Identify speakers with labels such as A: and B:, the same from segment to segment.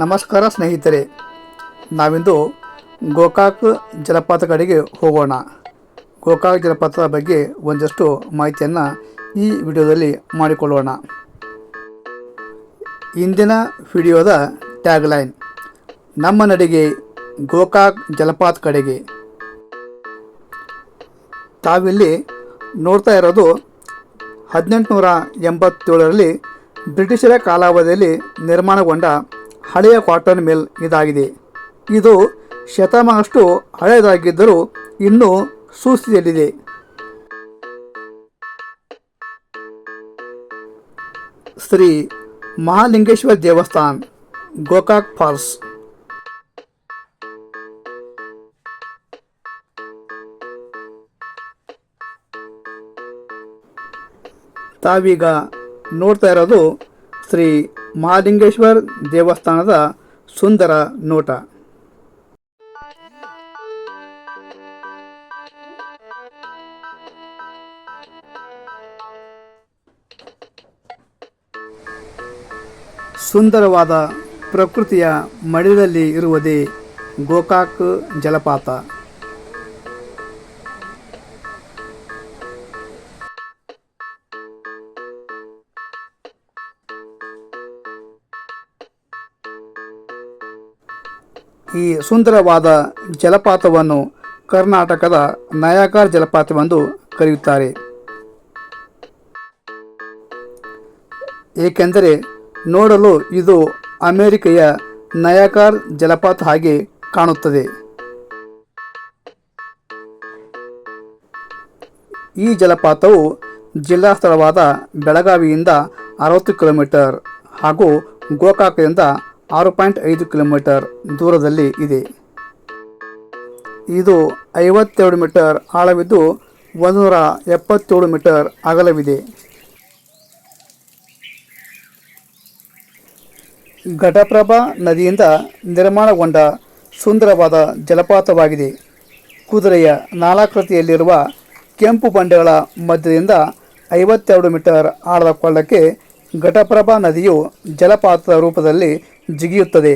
A: ನಮಸ್ಕಾರ ಸ್ನೇಹಿತರೆ, ನಾವಿಂದು ಗೋಕಾಕ್ ಜಲಪಾತ ಕಡೆಗೆ ಹೋಗೋಣ. ಗೋಕಾಕ್ ಜಲಪಾತದ ಬಗ್ಗೆ ಒಂದಷ್ಟು ಮಾಹಿತಿಯನ್ನು ಈ ವಿಡಿಯೋದಲ್ಲಿ ಮಾಡಿಕೊಳ್ಳೋಣ. ಇಂದಿನ ವಿಡಿಯೋದ ಟ್ಯಾಗ್ಲೈನ್: ನಮ್ಮ ನಡಿಗೆ ಗೋಕಾಕ್ ಜಲಪಾತ ಕಡೆಗೆ. ತಾವಿಲ್ಲಿ ನೋಡ್ತಾ ಇರೋದು 1887ರಲ್ಲಿ ಬ್ರಿಟಿಷರ ಕಾಲಾವಧಿಯಲ್ಲಿ ನಿರ್ಮಾಣಗೊಂಡ ಹಳೆಯ ಕಾಟನ್ ಮಿಲ್ ಇದಾಗಿದೆ. ಇದು ಶತಮಾನಷ್ಟು ಹಳೆಯದಾಗಿದ್ದರೂ ಇನ್ನೂ ಸುಸ್ಥಿತಿಯಲ್ಲಿದೆ. ಶ್ರೀ ಮಹಾಲಿಂಗೇಶ್ವರ ದೇವಸ್ಥಾನ, ಗೋಕಾಕ್ ಫಾಲ್ಸ್. ತಾವೀಗ ನೋಡ್ತಾ ಇರೋದು ಶ್ರೀ ಮಹಾಲಿಂಗೇಶ್ವರ ದೇವಸ್ಥಾನದ ಸುಂದರ ನೋಟ. ಸುಂದರವಾದ ಪ್ರಕೃತಿಯ ಮಧ್ಯದಲ್ಲಿ ಇರುವುದೇ ಗೋಕಾಕ್ ಜಲಪಾತ. ಈ ಸುಂದರವಾದ ಜಲಪಾತವನ್ನು ಕರ್ನಾಟಕದ ನಯಾಗರ ಜಲಪಾತವೆಂದು ಕರೆಯುತ್ತಾರೆ. ಏಕೆಂದರೆ ನೋಡಲು ಇದು ಅಮೆರಿಕೆಯ ನಯಾಗರ ಜಲಪಾತ ಹಾಗೆ ಕಾಣುತ್ತದೆ. ಈ ಜಲಪಾತವು ಜಿಲ್ಲಾ ಸ್ಥಳವಾದ ಬೆಳಗಾವಿಯಿಂದ 60 ಕಿಲೋಮೀಟರ್ ಹಾಗೂ ಗೋಕಾಕ್ನಿಂದ 6.5 ಕಿಲೋಮೀಟರ್ ದೂರದಲ್ಲಿ ಇದೆ. ಇದು 52 ಮೀಟರ್ ಆಳವಿದ್ದು 177 ಮೀಟರ್ ಅಗಲವಿದೆ. ಘಟಪ್ರಭಾ ನದಿಯಿಂದ ನಿರ್ಮಾಣಗೊಂಡ ಸುಂದರವಾದ ಜಲಪಾತವಾಗಿದೆ. ಕುದುರೆಯ ನಾಲಾಕೃತಿಯಲ್ಲಿರುವ ಕೆಂಪು ಬಂಡೆಗಳ ಮಧ್ಯದಿಂದ 52 ಮೀಟರ್ ಆಳದ ಕೊಳ್ಳಕ್ಕೆ ಘಟಪ್ರಭಾ ನದಿಯು ಜಲಪಾತದ ರೂಪದಲ್ಲಿ ಜಿಗಿಯುತ್ತದೆ.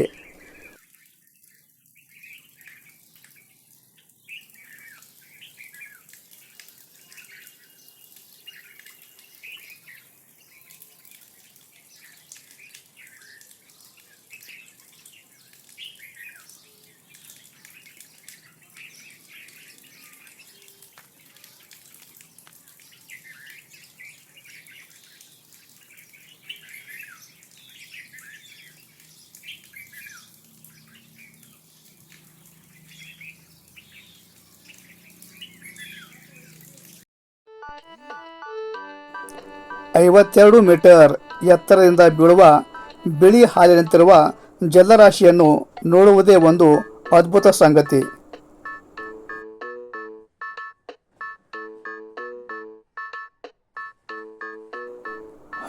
A: ಐವತ್ತೆರಡು ಮೀಟರ್ ಎತ್ತರದಿಂದ ಬೀಳುವ ಬಿಳಿ ಹಾಲಿನಂತಿರುವ ಜಲರಾಶಿಯನ್ನು ನೋಡುವುದೇ ಒಂದು ಅದ್ಭುತ ಸಂಗತಿ.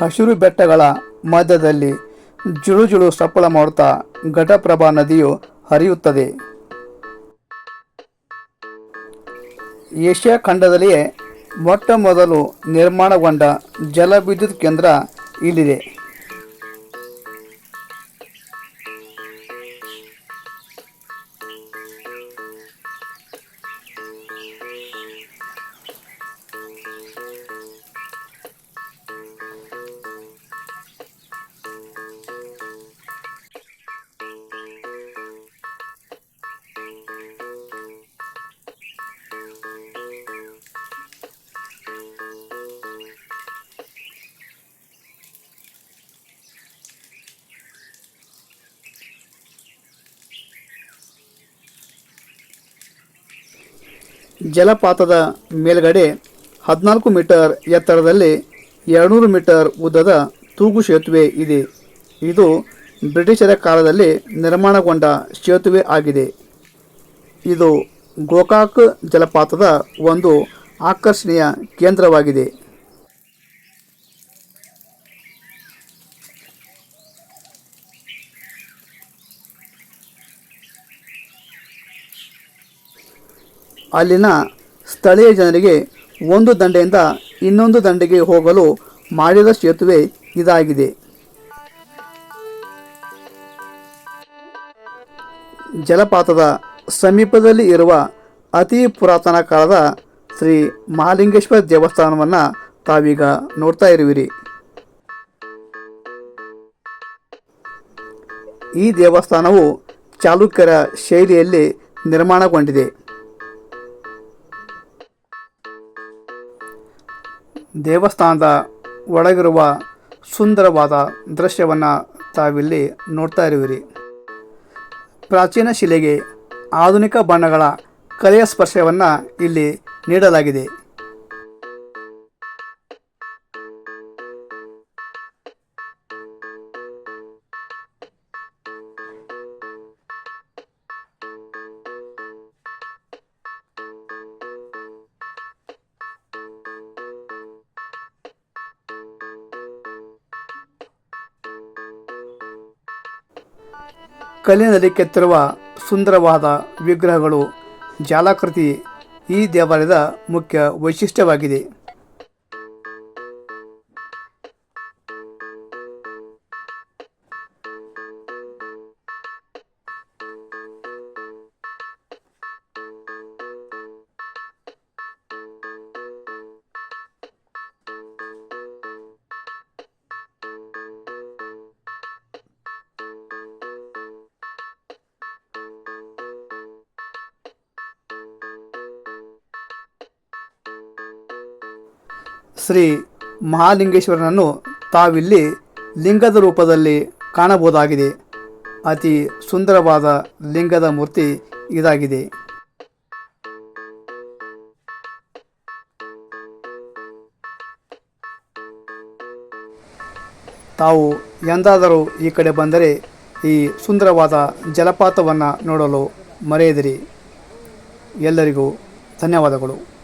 A: ಹಸಿರು ಬೆಟ್ಟಗಳ ಮಧ್ಯದಲ್ಲಿ ಜುಳು ಸಪ್ಪಳ ಮಾಡುತ್ತಾ ಘಟಪ್ರಭಾ ನದಿಯು ಹರಿಯುತ್ತದೆ. ಏಷ್ಯಾ ಖಂಡದಲ್ಲಿಯೇ ಮೊಟ್ಟ ಮೊದಲು ನಿರ್ಮಾಣಗೊಂಡ ಜಲವಿದ್ಯುತ್ ಕೇಂದ್ರ ಇಲ್ಲಿದೆ. ಜಲಪಾತದ ಮೇಲ್ಗಡೆ 14 ಮೀಟರ್ ಎತ್ತರದಲ್ಲಿ 200 ಮೀಟರ್ ಉದ್ದದ ತೂಗು ಸೇತುವೆ ಇದೆ. ಇದು ಬ್ರಿಟಿಷರ ಕಾಲದಲ್ಲಿ ನಿರ್ಮಾಣಗೊಂಡ ಸೇತುವೆ ಆಗಿದೆ. ಇದು ಗೋಕಾಕ್ ಜಲಪಾತದ ಒಂದು ಆಕರ್ಷಣೀಯ ಕೇಂದ್ರವಾಗಿದೆ. ಅಲ್ಲಿನ ಸ್ಥಳೀಯ ಜನರಿಗೆ ಒಂದು ದಂಡೆಯಿಂದ ಇನ್ನೊಂದು ದಂಡೆಗೆ ಹೋಗಲು ಮಾಡಿದ ಸೇತುವೆ ಇದಾಗಿದೆ. ಜಲಪಾತದ ಸಮೀಪದಲ್ಲಿ ಇರುವ ಅತಿ ಪುರಾತನ ಕಾಲದ ಶ್ರೀ ಮಹಾಲಿಂಗೇಶ್ವರ ದೇವಸ್ಥಾನವನ್ನು ತಾವೀಗ ನೋಡ್ತಾ ಇರುವಿರಿ. ಈ ದೇವಸ್ಥಾನವು ಚಾಲುಕ್ಯರ ಶೈಲಿಯಲ್ಲಿ ನಿರ್ಮಾಣಗೊಂಡಿದೆ. ದೇವಸ್ಥಾನದ ಒಳಗಿರುವ ಸುಂದರವಾದ ದೃಶ್ಯವನ್ನು ತಾವಿಲ್ಲಿ ನೋಡ್ತಾ ಇರುವಿರಿ. ಪ್ರಾಚೀನ ಶಿಲೆಗೆ ಆಧುನಿಕ ಬಣ್ಣಗಳ ಕಲೆಯ ಸ್ಪರ್ಶವನ್ನು ಇಲ್ಲಿ ನೀಡಲಾಗಿದೆ. ಕಲ್ಲಿನಲ್ಲಿ ಕೆತ್ತಿರುವ ಸುಂದರವಾದ ವಿಗ್ರಹಗಳು ಜಾಲಾಕೃತಿ ಈ ದೇವಾಲಯದ ಮುಖ್ಯ ವೈಶಿಷ್ಟ್ಯವಾಗಿದೆ. ಶ್ರೀ ಮಹಾಲಿಂಗೇಶ್ವರನನ್ನು ತಾವಿಲ್ಲಿ ಲಿಂಗದ ರೂಪದಲ್ಲಿ ಕಾಣಬಹುದಾಗಿದೆ. ಅತಿ ಸುಂದರವಾದ ಲಿಂಗದ ಮೂರ್ತಿ ಇದಾಗಿದೆ. ತಾವು ಎಂದಾದರೂ ಈ ಕಡೆ ಬಂದರೆ ಈ ಸುಂದರವಾದ ಜಲಪಾತವನ್ನು ನೋಡಲು ಮರೆಯದಿರಿ. ಎಲ್ಲರಿಗೂ ಧನ್ಯವಾದಗಳು.